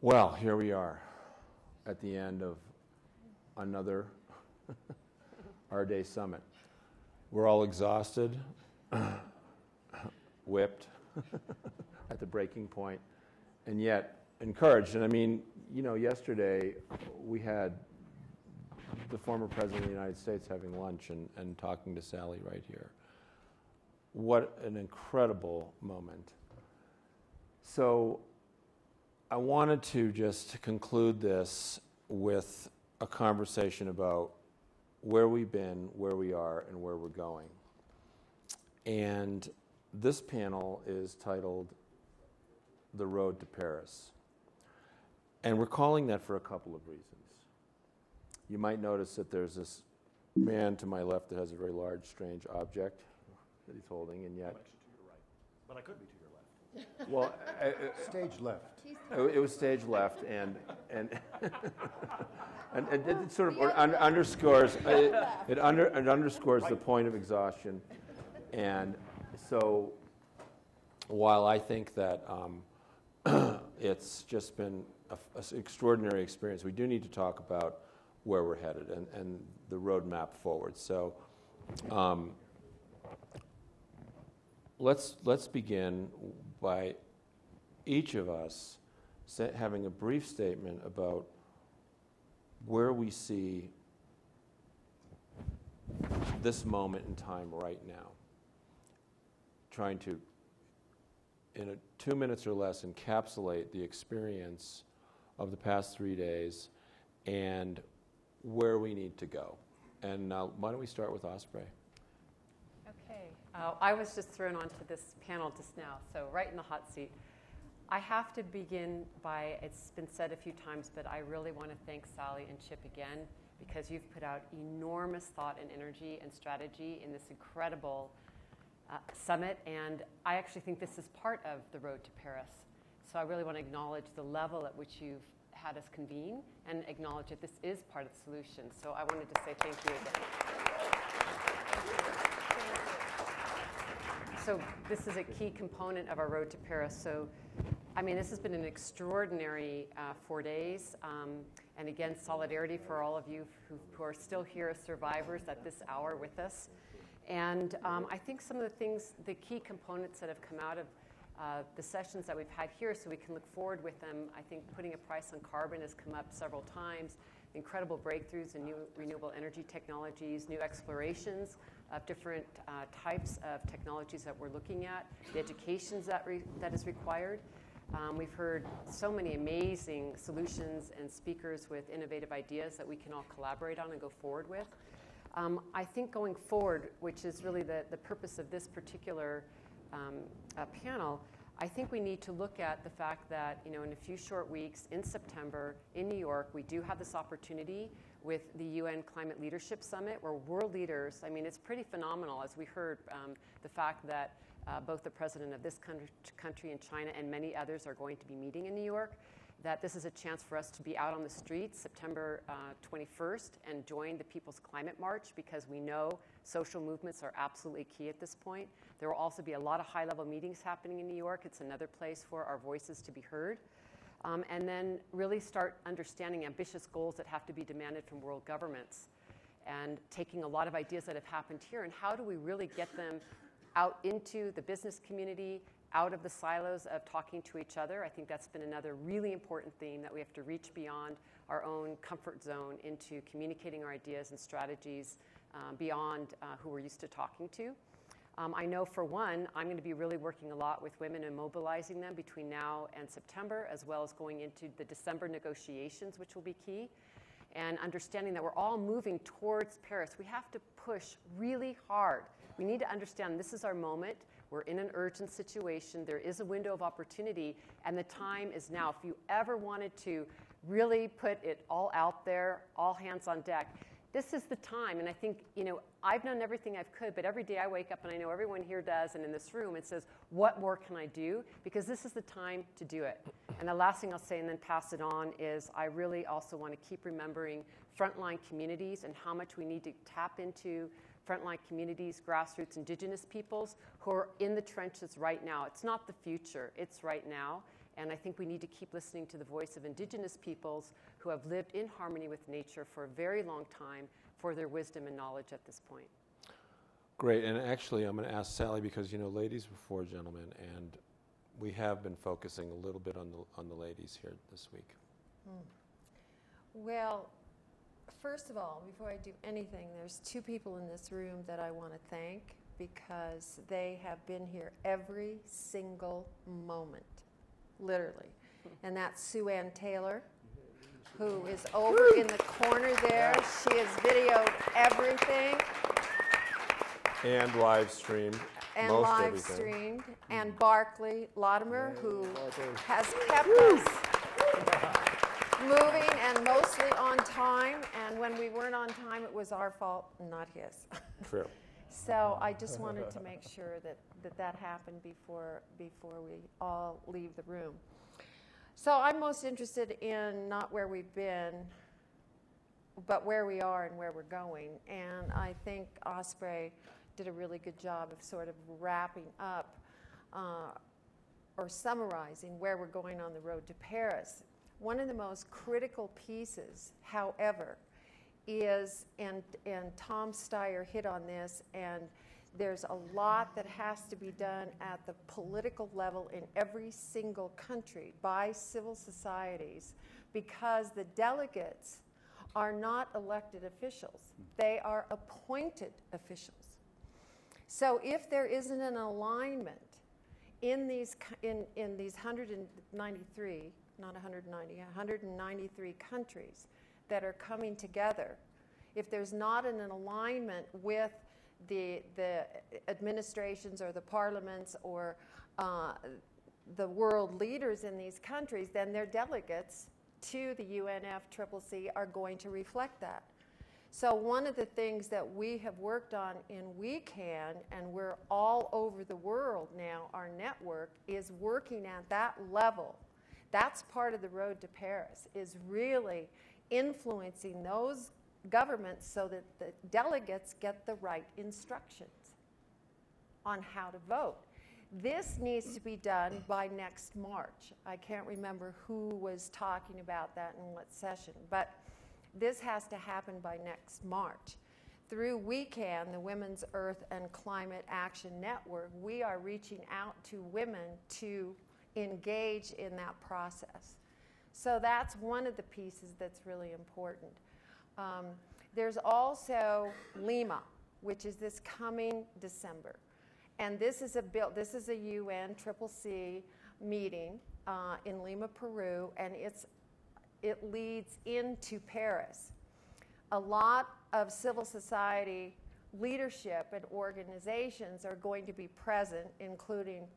Well, here we are at the end of another Our Day Summit. We're all exhausted, whipped at the breaking point, and yet encouraged. And I mean, you know, yesterday we had the former President of the United States having lunch and talking to Sally right here. What an incredible moment. So I wanted to just conclude this with a conversation about where we've been, where we are, and where we're going. And this panel is titled The Road to Paris. And we're calling that for a couple of reasons. You might notice that there's this man to my left that has a very large, strange object that he's holding, and yet... I'm actually to your right, but I could be to your left. Well, Stage left. it was stage left, and it sort of underscores it underscores the point of exhaustion. And so, while I think that it's just been an extraordinary experience, we do need to talk about where we're headed and the roadmap forward. So, let's begin by each of us having a brief statement about where we see this moment in time right now. Trying to, in 2 minutes or less, encapsulate the experience of the past 3 days and where we need to go. And now, why don't we start with Osprey? Okay. I was just thrown onto this panel just now, so right in the hot seat. I have to begin by, it's been said a few times, but I really want to thank Sally and Chip again, because you've put out enormous thought and energy and strategy in this incredible summit, and I actually think this is part of the road to Paris. So I really want to acknowledge the level at which you've had us convene and acknowledge that this is part of the solution. So I wanted to say thank you again. So this is a key component of our road to Paris. So, I mean, this has been an extraordinary 4 days. And again, solidarity for all of you who are still here as survivors at this hour with us. And I think some of the things, the key components that have come out of the sessions that we've had here, so we can look forward with them. I think putting a price on carbon has come up several times. Incredible breakthroughs in new renewable energy technologies, new explorations of different types of technologies that we're looking at, the education that is required. We've heard so many amazing solutions and speakers with innovative ideas that we can all collaborate on and go forward with. I think going forward, which is really the purpose of this particular panel, I think we need to look at the fact that, you know, in a few short weeks in September in New York, we do have this opportunity with the UN Climate Leadership Summit, where world leaders, I mean, it's pretty phenomenal, as we heard, the fact that both the president of this country and China and many others are going to be meeting in New York, that this is a chance for us to be out on the streets September 21st and join the People's Climate March, because we know social movements are absolutely key at this point. There will also be a lot of high-level meetings happening in New York. It's another place for our voices to be heard. And then really start understanding ambitious goals that have to be demanded from world governments, and taking a lot of ideas that have happened here and how do we really get them out into the business community, out of the silos of talking to each other. I think that's been another really important theme, that we have to reach beyond our own comfort zone into communicating our ideas and strategies beyond who we're used to talking to. I know for one, I'm going to be really working a lot with women and mobilizing them between now and September, as well as going into the December negotiations, which will be key. And understanding that we're all moving towards Paris. We have to push really hard. We need to understand this is our moment. We're in an urgent situation. There is a window of opportunity, and the time is now. If you ever wanted to really put it all out there, all hands on deck, this is the time. And I think, you know, I've done everything I could, but every day I wake up, and I know everyone here does, and in this room, it says, what more can I do? Because this is the time to do it. And the last thing I'll say, and then pass it on, is I really also want to keep remembering frontline communities and how much we need to tap into frontline communities, grassroots, indigenous peoples who are in the trenches right now. It's not the future, it's right now. And I think we need to keep listening to the voice of indigenous peoples who have lived in harmony with nature for a very long time for their wisdom and knowledge at this point. Great, and actually I'm going to ask Sally because, ladies before gentlemen, and we have been focusing a little bit on the ladies here this week. Well, first of all, before I do anything, there's two people in this room that I want to thank because they have been here every single moment, literally. And that's Sue Ann Taylor, who is over in the corner there. She has videoed everything. And live streamed. And most live everything. streamed. And Barclay Latimer, who has kept us moving and mostly on time. And when we weren't on time, it was our fault, not his. True. So I just wanted to make sure that happened before we all leave the room. So I'm most interested in not where we've been, but where we are and where we're going. And I think Osprey did a really good job of sort of wrapping up or summarizing where we're going on the road to Paris. One of the most critical pieces, however, is, and Tom Steyer hit on this, and there's a lot that has to be done at the political level in every single country by civil societies because the delegates are not elected officials. They are appointed officials. So if there isn't an alignment in these 193, not 190, 193 countries that are coming together, if there's not an alignment with the administrations or the parliaments or the world leaders in these countries, then their delegates to the UNFCCC are going to reflect that. So one of the things that we have worked on in WeCan, and we're all over the world now, our network, is working at that level. That's part of the road to Paris, is really influencing those governments so that the delegates get the right instructions on how to vote. This needs to be done by next March. I can't remember who was talking about that in what session, but this has to happen by next March. Through WeCan, the Women's Earth and Climate Action Network, we are reaching out to women to engage in that process. So that's one of the pieces that's really important. There's also Lima, which is this coming December. And this is a UNFCCC meeting in Lima, Peru, and it leads into Paris. A lot of civil society leadership and organizations are going to be present, including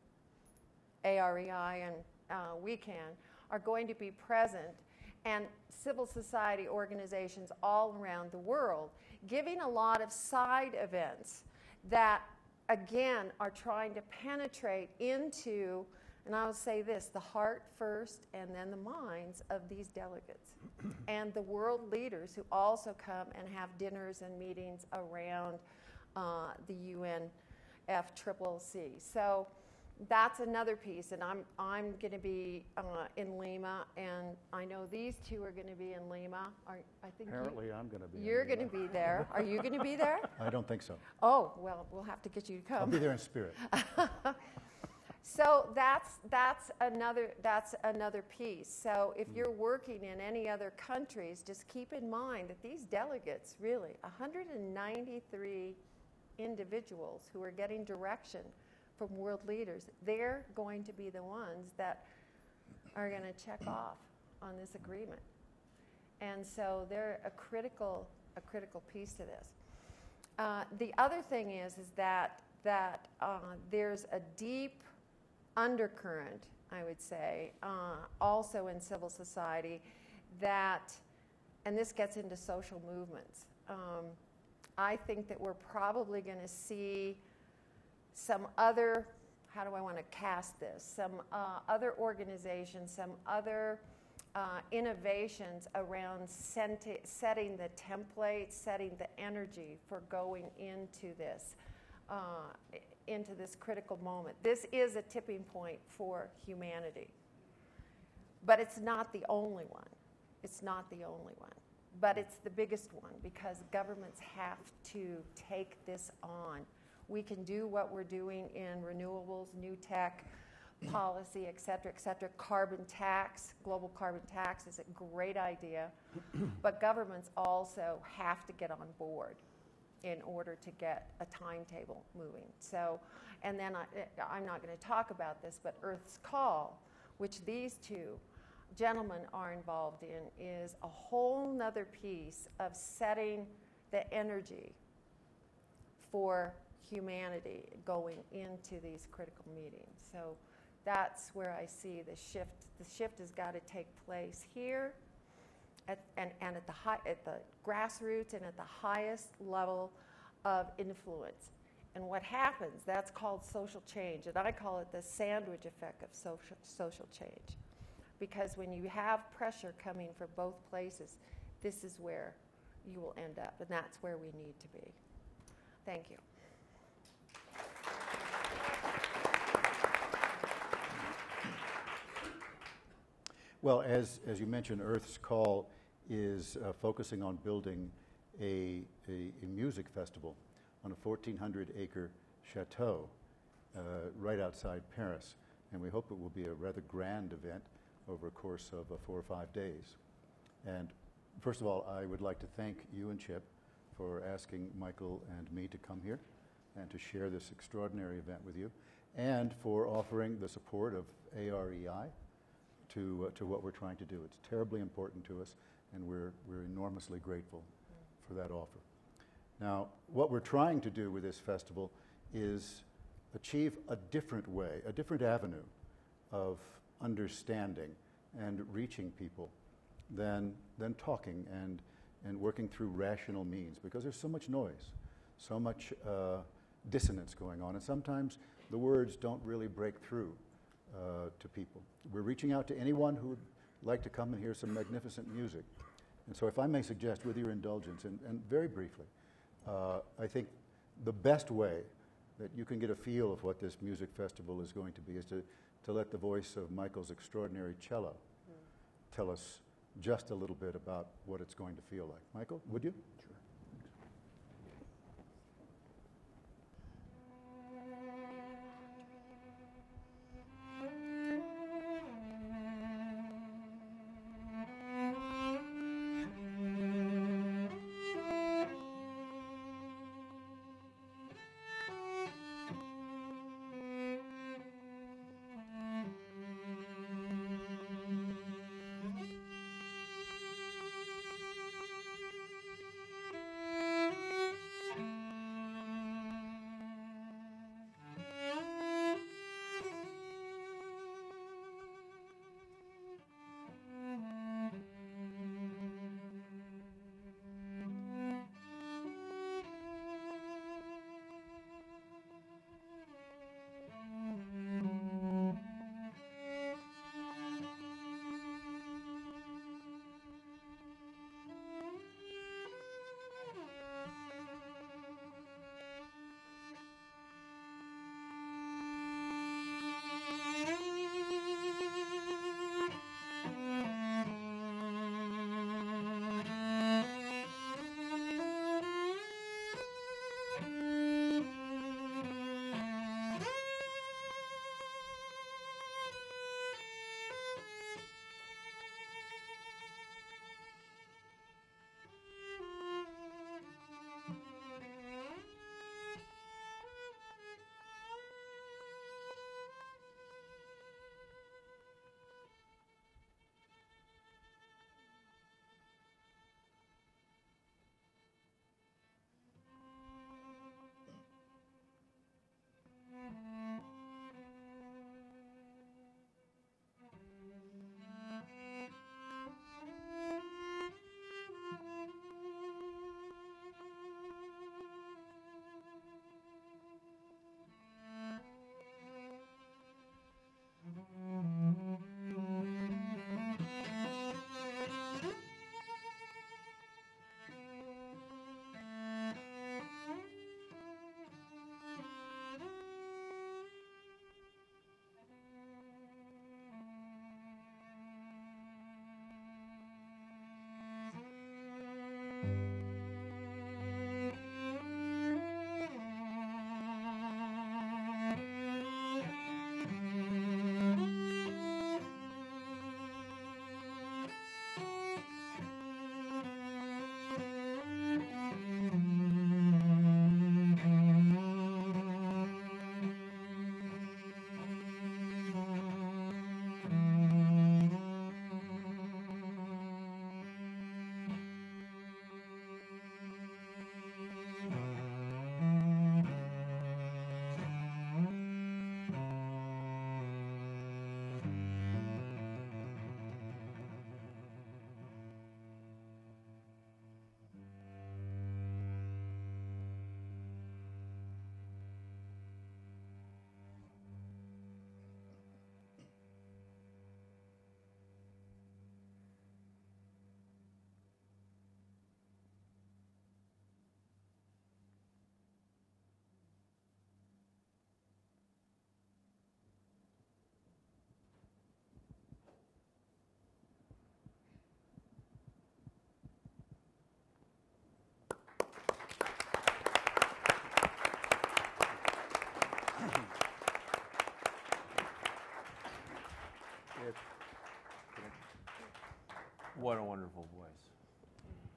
AREI and WeCan, are going to be present, and civil society organizations all around the world, giving a lot of side events that, again, are trying to penetrate into, and I'll say this, the heart first and then the minds of these delegates and the world leaders who also come and have dinners and meetings around the UNFCCC. So that's another piece, and I'm going to be in Lima, and I know these two are going to be in Lima. I think Apparently I'm going to be. you're going to be there. Are you going to be there? I don't think so. Oh, well, we'll have to get you to come. I'll be there in spirit. So that's another piece. So if you're working in any other countries, just keep in mind that these delegates, really, 193 individuals who are getting direction from world leaders, they're going to be the ones that are going to check off on this agreement. And so they're a critical piece to this. The other thing is that there's a deep undercurrent, I would say, also in civil society that, and this gets into social movements. I think that we're probably going to see some other, how do I want to cast this, some other organizations, some other innovations around setting the template, setting the energy for going into this critical moment. This is a tipping point for humanity. But it's not the only one. It's not the only one. But it's the biggest one because governments have to take this on. We can do what we're doing in renewables, new tech, policy, et cetera, carbon tax, global carbon tax is a great idea, but governments also have to get on board in order to get a timetable moving. So, and then I'm not going to talk about this, but Earth's Call, which these two gentlemen are involved in, is a whole nother piece of setting the energy for humanity going into these critical meetings. So that's where I see the shift. The shift has got to take place here and at the grassroots and at the highest level of influence. And what happens, that's called social change. And I call it the sandwich effect of social change. Because when you have pressure coming from both places, this is where you will end up. And that's where we need to be. Thank you. Well, as you mentioned, Earth's Call is focusing on building a music festival on a 1,400-acre chateau right outside Paris. And we hope it will be a rather grand event over a course of 4 or 5 days. And first of all, I would like to thank you and Chip for asking Michael and me to come here and to share this extraordinary event with you, and for offering the support of AREI to what we're trying to do. It's terribly important to us, and we're enormously grateful for that offer. Now, what we're trying to do with this festival is achieve a different way, a different avenue of understanding and reaching people than talking and working through rational means, because there's so much noise, so much dissonance going on, and sometimes the words don't really break through to people. We're reaching out to anyone who would like to come and hear some magnificent music. And so if I may suggest, with your indulgence, and very briefly, I think the best way that you can get a feel of what this music festival is going to be is to let the voice of Michael's extraordinary cello tell us just a little bit about what it's going to feel like. Michael, would you? Sure.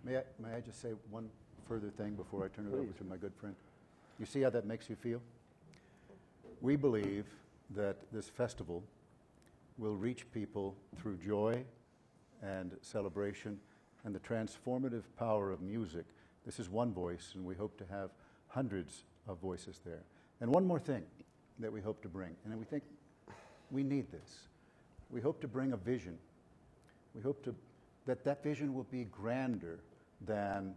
May I just say one further thing before I turn it over to my good friend? You see how that makes you feel? We believe that this festival will reach people through joy and celebration and the transformative power of music. This is one voice, and we hope to have hundreds of voices there. And one more thing that we hope to bring, and we think we need this. We hope to bring a vision. We hope that vision will be grander than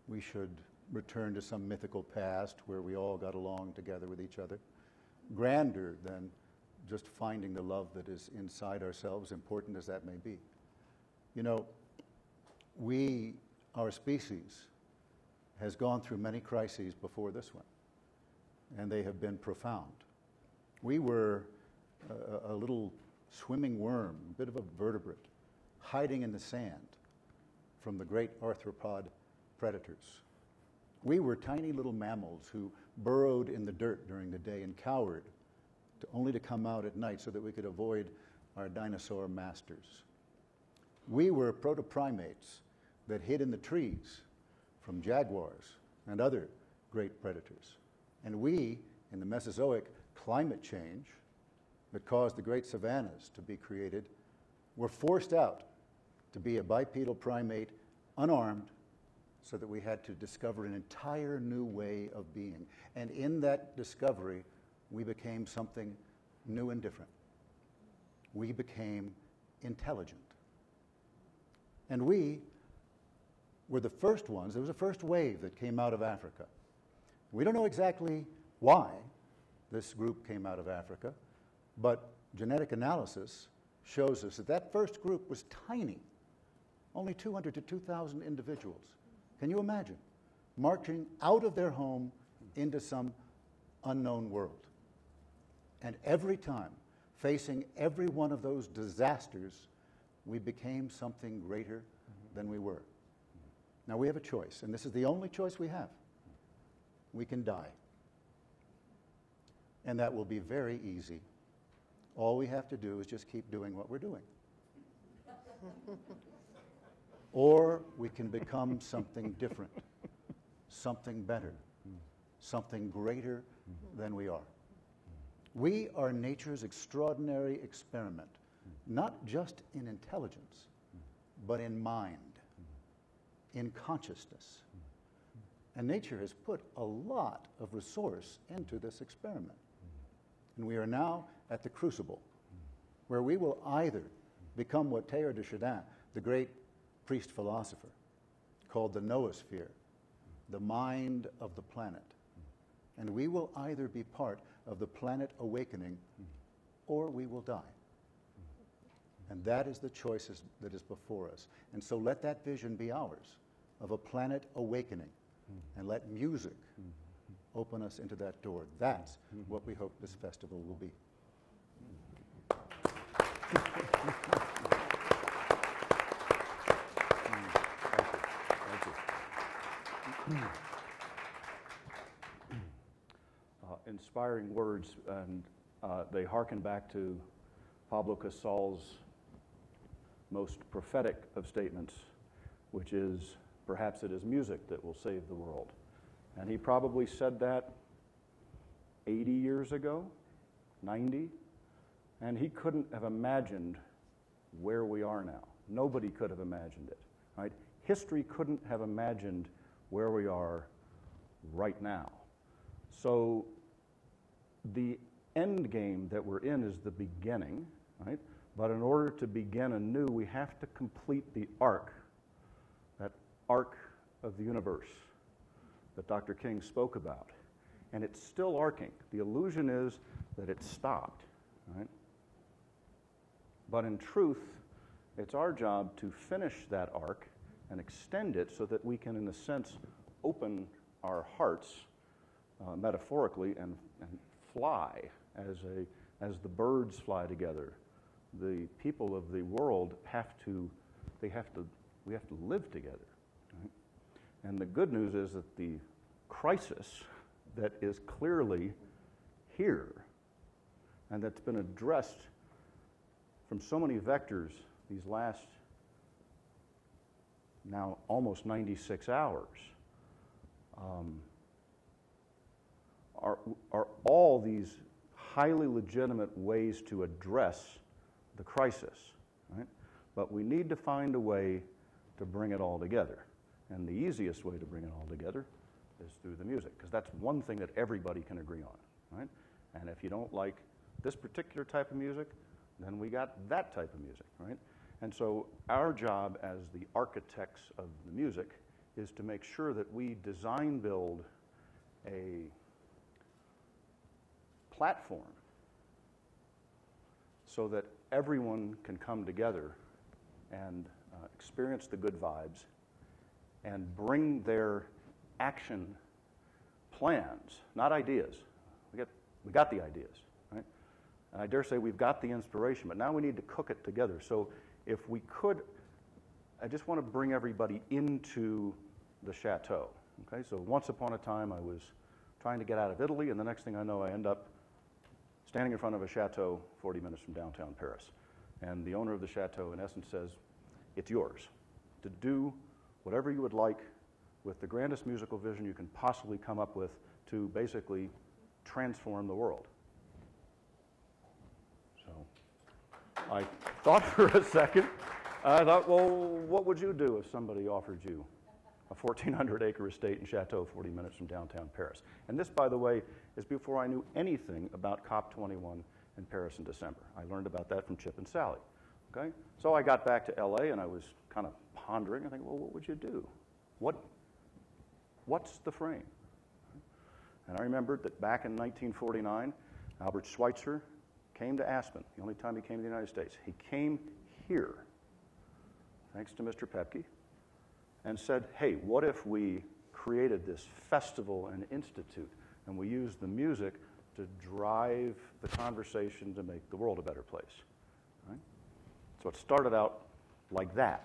we should return to some mythical past where we all got along together with each other. Grander than just finding the love that is inside ourselves, important as that may be. You know, our species, has gone through many crises before this one, and they have been profound. We were a little swimming worm, a bit of a vertebrate, hiding in the sand from the great arthropod predators. We were tiny little mammals who burrowed in the dirt during the day and cowered only to come out at night so that we could avoid our dinosaur masters. We were proto-primates that hid in the trees from jaguars and other great predators. And we, in the Mesozoic climate change that caused the great savannas to be created, were forced out to be a bipedal primate, unarmed, so that we had to discover an entire new way of being. And in that discovery, we became something new and different. We became intelligent. And we were the first ones. There was a first wave that came out of Africa. We don't know exactly why this group came out of Africa, but genetic analysis shows us that that first group was tiny, only 200 to 2,000 individuals. Can you imagine marching out of their home into some unknown world? And every time, facing every one of those disasters, we became something greater than we were. Now we have a choice, and this is the only choice we have. We can die. And that will be very easy. All we have to do is just keep doing what we're doing. Or we can become something different, something better, something greater than we are. We are nature's extraordinary experiment, not just in intelligence, but in mind, in consciousness. And nature has put a lot of resource into this experiment. And we are now at the crucible, where we will either become what Teilhard de Chardin, the great priest philosopher, called the noosphere, the mind of the planet. And we will either be part of the planet awakening, or we will die. And that is the choices that is before us. And so let that vision be ours, of a planet awakening, and let music open us into that door. That's what we hope this festival will be. Inspiring words, and they hearken back to Pablo Casal's most prophetic of statements, which is, perhaps it is music that will save the world. And he probably said that 80 years ago, 90, and he couldn't have imagined where we are now. Nobody could have imagined it, right? History couldn't have imagined where we are right now. So the end game that we're in is the beginning, right? But in order to begin anew, we have to complete the arc, that arc of the universe that Dr. King spoke about. And it's still arcing. The illusion is that it stopped, right? But in truth, it's our job to finish that arc and extend it so that we can, in a sense, open our hearts, metaphorically, and fly as the birds fly together. The people of the world we have to live together. Right? And the good news is that the crisis that is clearly here and that's been addressed from so many vectors these last now almost 96 hours, are all these highly legitimate ways to address the crisis, right? But we need to find a way to bring it all together. And the easiest way to bring it all together is through the music, because that's one thing that everybody can agree on, right? And if you don't like this particular type of music, then we got that type of music, right? And so our job as the architects of the music is to make sure that we design build a platform so that everyone can come together and experience the good vibes and bring their action plans, not ideas. We got the ideas, right? And I dare say we've got the inspiration, but now we need to cook it together. So if we could, I just want to bring everybody into the chateau, okay? So once upon a time I was trying to get out of Italy, and the next thing I know I end up standing in front of a chateau 40 minutes from downtown Paris. And the owner of the chateau, in essence, says, it's yours to do whatever you would like with the grandest musical vision you can possibly come up with to basically transform the world. So I thought for a second. I thought, well, what would you do if somebody offered you a 1,400-acre estate and chateau 40 minutes from downtown Paris? And this, by the way, is before I knew anything about COP21 in Paris in December. I learned about that from Chip and Sally. Okay? So I got back to LA and I was kind of pondering. I think, well, what would you do? What's the frame? And I remembered that back in 1949, Albert Schweitzer came to Aspen, the only time he came to the United States. He came here, thanks to Mr. Pepke, and said, hey, what if we created this festival and institute and we used the music to drive the conversation to make the world a better place? Right? So it started out like that.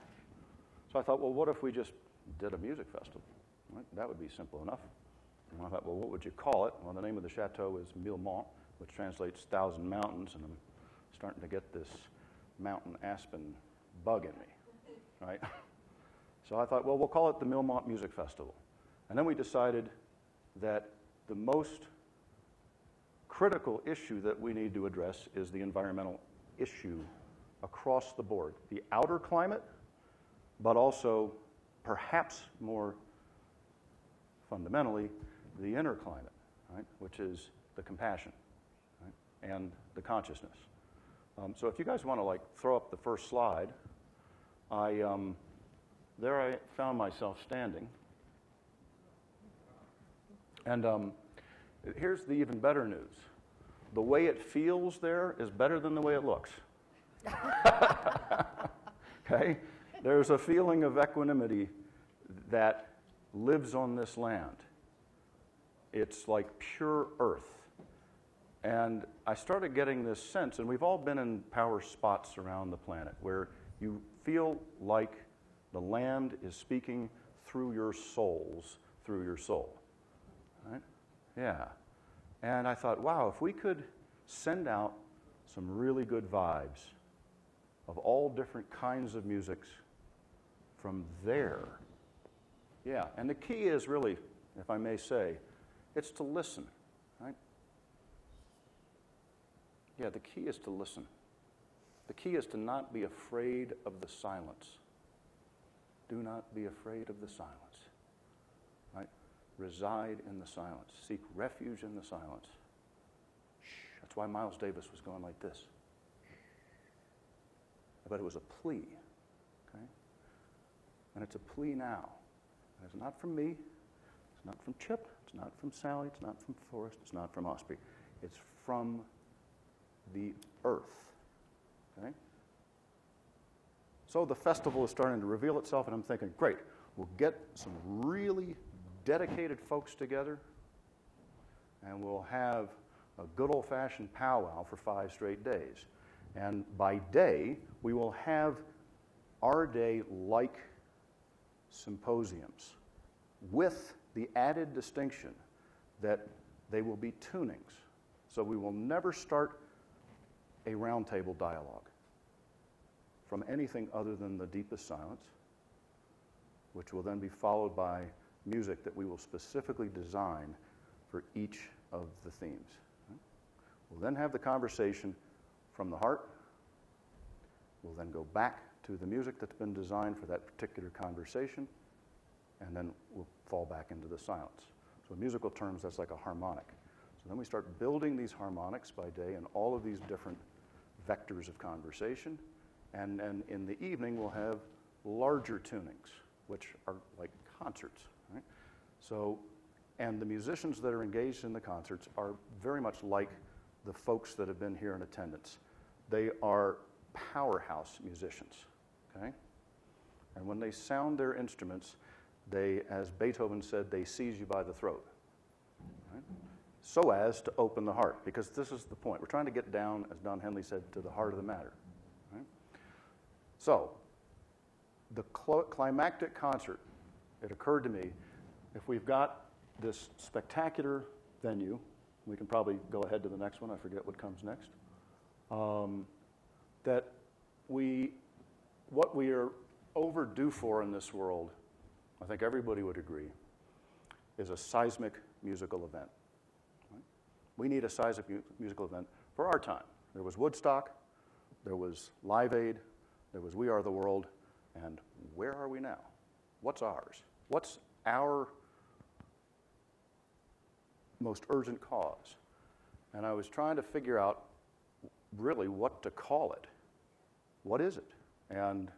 So I thought, well, what if we just did a music festival? Right? That would be simple enough. And I thought, well, what would you call it? Well, the name of the chateau is Mille Monts, which translates 1,000 mountains, and I'm starting to get this mountain aspen bug in me, right? So I thought, well, we'll call it the Mille Monts Music Festival. And then we decided that the most critical issue that we need to address is the environmental issue across the board. The outer climate, but also perhaps more fundamentally, the inner climate, right, which is the compassion, right, and the consciousness. So if you guys want to like throw up the first slide, there I found myself standing. And here's the even better news. The way it feels there is better than the way it looks. Okay? There's a feeling of equanimity that lives on this land. It's like pure earth. And I started getting this sense, and we've all been in power spots around the planet, where you feel like the land is speaking through your souls, through your soul. Right? Yeah. And I thought, wow, if we could send out some really good vibes of all different kinds of musics from there. Yeah, and the key is really, if I may say, it's to listen, right? Yeah, the key is to listen. The key is to not be afraid of the silence. Do not be afraid of the silence, right? Reside in the silence. Seek refuge in the silence. Shh. That's why Miles Davis was going like this. But it was a plea, okay? And it's a plea now. And it's not from me. It's not from Chip. It's not from Sally. It's not from Forrest. It's not from Osprey. It's from the earth, okay? So the festival is starting to reveal itself, and I'm thinking, great, we'll get some really dedicated folks together, and we'll have a good old-fashioned powwow for 5 straight days. And by day, we will have our day-like symposiums with the added distinction that they will be tunings. So we will never start a roundtable dialogue from anything other than the deepest silence. which will then be followed by music that we will specifically design for each of the themes. We'll then have the conversation from the heart. We'll then go back to the music that's been designed for that particular conversation, and then we'll fall back into the silence. So in musical terms, that's like a harmonic. So then we start building these harmonics by day in all of these different vectors of conversation, and then in the evening we'll have larger tunings, which are like concerts, right? So, and the musicians that are engaged in the concerts are very much like the folks that have been here in attendance. They are powerhouse musicians, okay? And when they sound their instruments, they, as Beethoven said, they seize you by the throat, right? So as to open the heart, because this is the point. We're trying to get down, as Don Henley said, to the heart of the matter, right? So, the climactic concert, it occurred to me, if we've got this spectacular venue, we can probably go ahead to the next one, I forget what comes next, that what we are overdue for in this world, I think everybody would agree, is a seismic musical event. Right? We need a seismic musical event for our time. There was Woodstock, there was Live Aid, there was We Are the World, and where are we now? What's ours? What's our most urgent cause? And I was trying to figure out really what to call it. What is it? And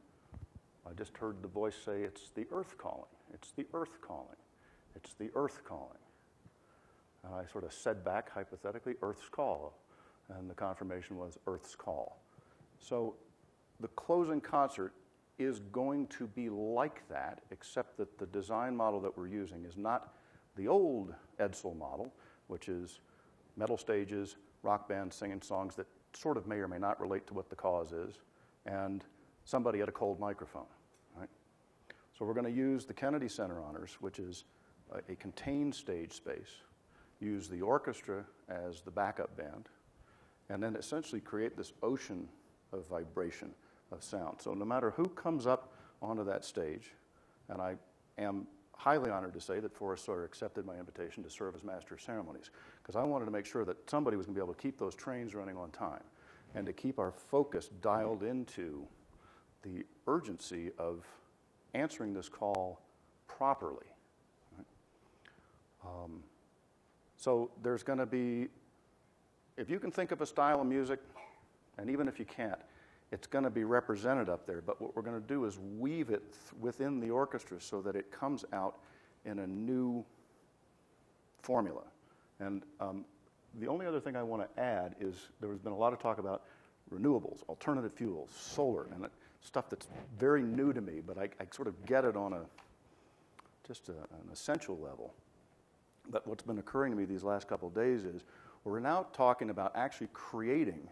I just heard the voice say, it's the earth calling. It's the earth calling. It's the earth calling. And I sort of said back hypothetically, Earth's call. And the confirmation was Earth's call. So the closing concert is going to be like that, except that the design model that we're using is not the old Edsel model, which is metal stages, rock bands singing songs that sort of may or may not relate to what the cause is, and somebody at a cold microphone, right? So we're going to use the Kennedy Center Honors, which is a contained stage space, use the orchestra as the backup band, and then essentially create this ocean of vibration of sound. So no matter who comes up onto that stage, and I am highly honored to say that Forrest Sawyer accepted my invitation to serve as Master of Ceremonies, because I wanted to make sure that somebody was going to be able to keep those trains running on time and to keep our focus dialed into the urgency of answering this call properly. Right? So there's going to be, if you can think of a style of music, and even if you can't, it's going to be represented up there, but what we're going to do is weave it within the orchestra so that it comes out in a new formula. And the only other thing I want to add is there has been a lot of talk about renewables, alternative fuels, solar, and stuff that's very new to me, but I sort of get it on an essential level. But what's been occurring to me these last couple of days is we're now talking about actually creating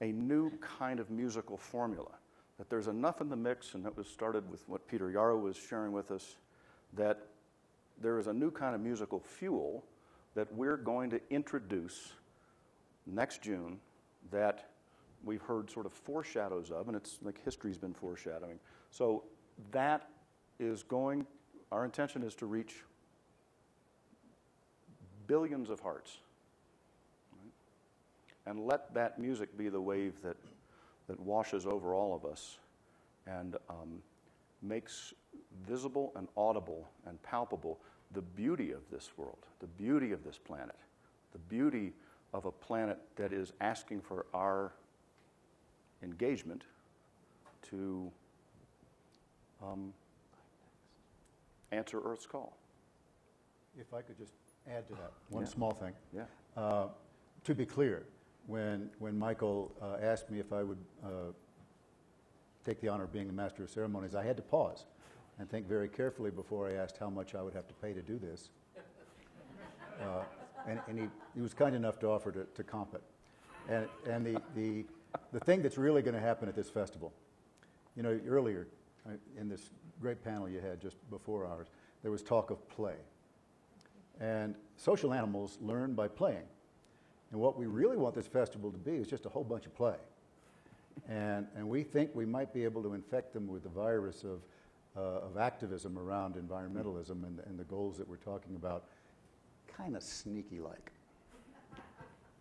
a new kind of musical formula, that there's enough in the mix, and that was started with what Peter Yarrow was sharing with us, that there is a new kind of musical fuel that we're going to introduce next June that we've heard sort of foreshadows of, and it's like history's been foreshadowing. So that is going, our intention is to reach billions of hearts. And let that music be the wave that washes over all of us and makes visible and audible and palpable the beauty of this world, the beauty of this planet, the beauty of a planet that is asking for our engagement to answer Earth's call. If I could just add to that one small thing. Yeah. To be clear, when Michael asked me if I would take the honor of being the Master of Ceremonies, I had to pause and think very carefully before I asked how much I would have to pay to do this. And he was kind enough to offer to comp it. And the thing that's really going to happen at this festival, you know, earlier in this great panel you had just before ours, there was talk of play. And social animals learn by playing. And what we really want this festival to be is just a whole bunch of play. And we think we might be able to infect them with the virus of of activism around environmentalism and the goals that we're talking about, kind of sneaky-like.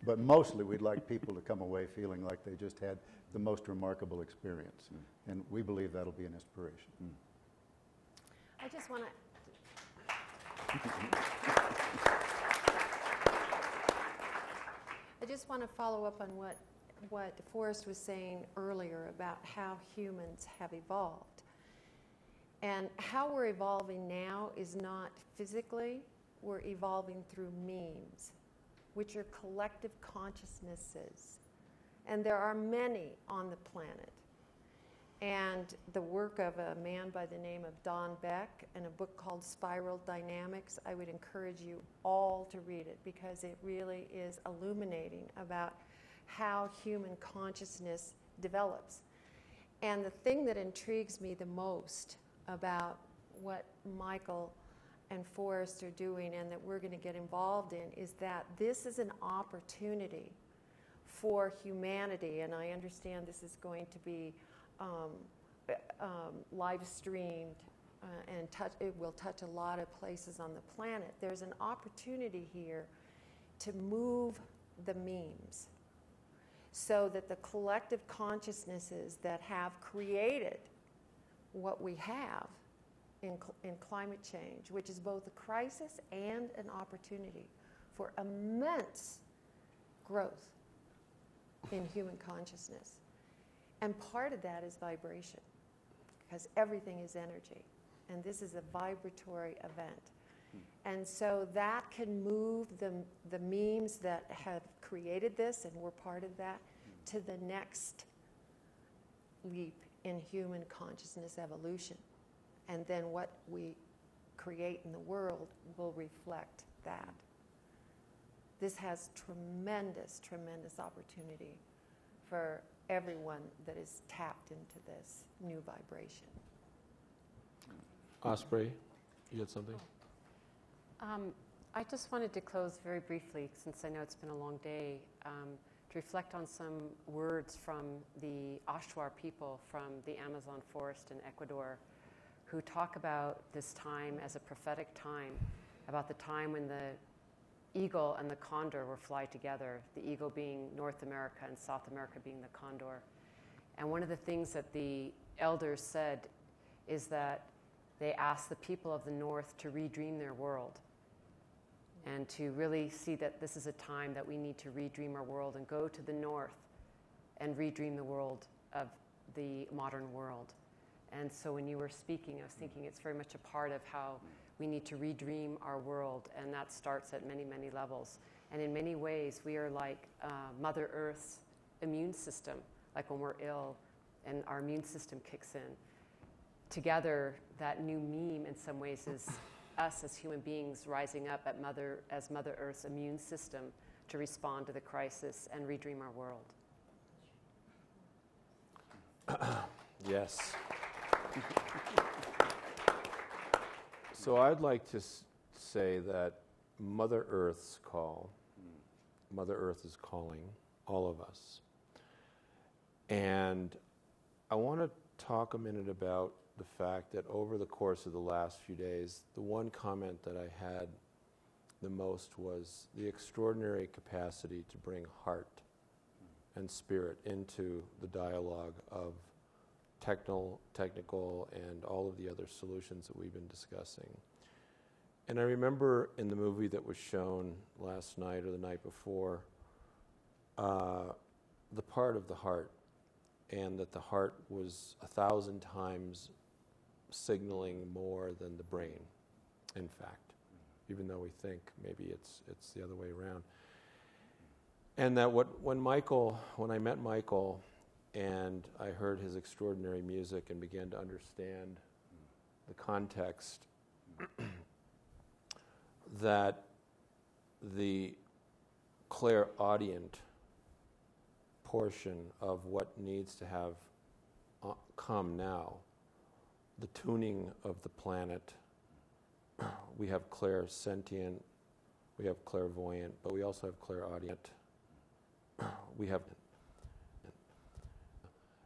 But mostly we'd like people to come away feeling like they just had the most remarkable experience. And we believe that'll be an inspiration. I just want to. I just want to follow up on what Forrest was saying earlier about how humans have evolved. And how we're evolving now is not physically, we're evolving through memes, which are collective consciousnesses. And there are many on the planet. And the work of a man by the name of Don Beck and a book called Spiral Dynamics, I would encourage you all to read it because it really is illuminating about how human consciousness develops. And the thing that intrigues me the most about what Michael and Forrest are doing and that we're going to get involved in is that this is an opportunity for humanity, and I understand this is going to be live streamed and it will touch a lot of places on the planet. There's an opportunity here to move the memes so that the collective consciousnesses that have created what we have in climate change, which is both a crisis and an opportunity for immense growth in human consciousness. And part of that is vibration, because everything is energy, and this is a vibratory event. And so that can move the memes that have created this, and we're part of that, to the next leap in human consciousness evolution. And then what we create in the world will reflect that. This has tremendous, tremendous opportunity for everyone that is tapped into this new vibration. Osprey, you had something? I just wanted to close very briefly, since I know it's been a long day, to reflect on some words from the Achuar people from the Amazon forest in Ecuador, who talk about this time as a prophetic time, about the time when the eagle and the condor will fly together, the eagle being North America and South America being the condor. And one of the things that the elders said is that they asked the people of the North to redream their world and to really see that this is a time that we need to redream our world and go to the North and redream the world of the modern world. And so when you were speaking, I was thinking it's very much a part of how we need to redream our world, and that starts at many, many levels. And in many ways, we are like Mother Earth's immune system, like when we're ill and our immune system kicks in. Together, that new meme in some ways is us as human beings rising up as Mother Earth's immune system to respond to the crisis and redream our world. Yes. So I'd like to say that Mother Earth's call, Mother Earth is calling all of us. And I want to talk a minute about the fact that over the course of the last few days, the one comment that I had the most was the extraordinary capacity to bring heart and spirit into the dialogue of technical and all of the other solutions that we've been discussing. And I remember in the movie that was shown last night or the night before, the part of the heart, and that the heart was 1,000 times signaling more than the brain, in fact, even though we think maybe it's the other way around. And that when I met Michael, and I heard his extraordinary music and began to understand the context, that the clairaudient portion of what needs to have come now, the tuning of the planet, we have clairsentient, we have clairvoyant, but we also have clairaudient. We have,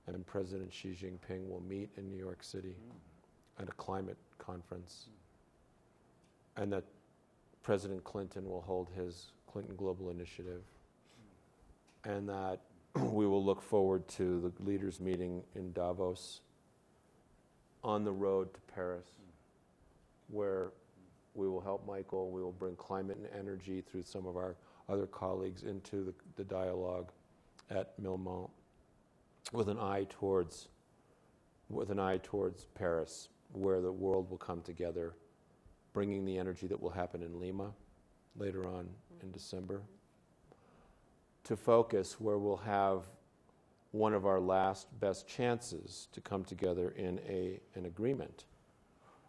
and President Xi Jinping will meet in New York City at a climate conference, and that President Clinton will hold his Clinton Global Initiative, and that we will look forward to the leaders meeting in Davos on the road to Paris, where we will help Michael, we will bring climate and energy through some of our other colleagues into the dialogue at Milmont with an eye towards Paris, where the world will come together, bringing the energy that will happen in Lima later on in December, to focus where we'll have one of our last best chances to come together in an agreement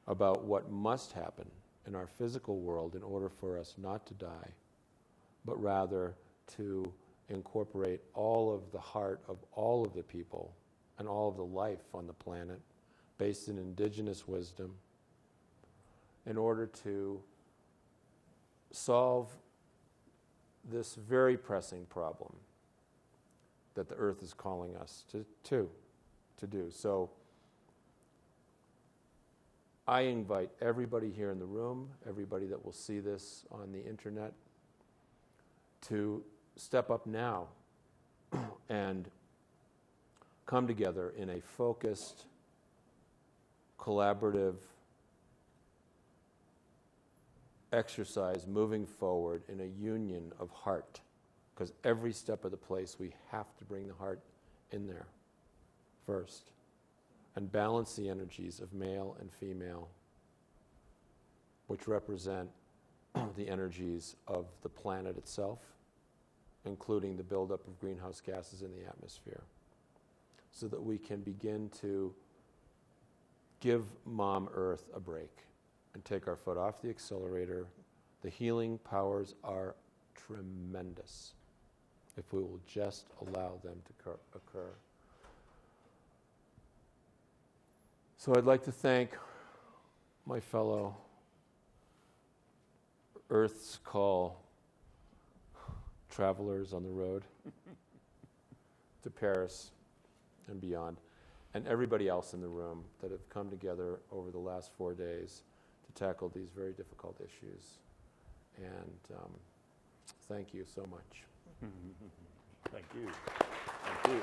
about what must happen in our physical world in order for us not to die, but rather to incorporate all of the heart of all of the people and all of the life on the planet based in indigenous wisdom in order to solve this very pressing problem that the earth is calling us to do. So I invite everybody here in the room, everybody that will see this on the internet, to step up now and come together in a focused, collaborative exercise moving forward in a union of heart. Because every step of the place, we have to bring the heart in there first and balance the energies of male and female, which represent the energies of the planet itself, including the buildup of greenhouse gases in the atmosphere, so that we can begin to give Mom Earth a break and take our foot off the accelerator. The healing powers are tremendous if we will just allow them to occur. So I'd like to thank my fellow Earth's Call travelers on the road to Paris and beyond, and everybody else in the room that have come together over the last 4 days to tackle these very difficult issues. And thank you so much. Thank you. Thank you.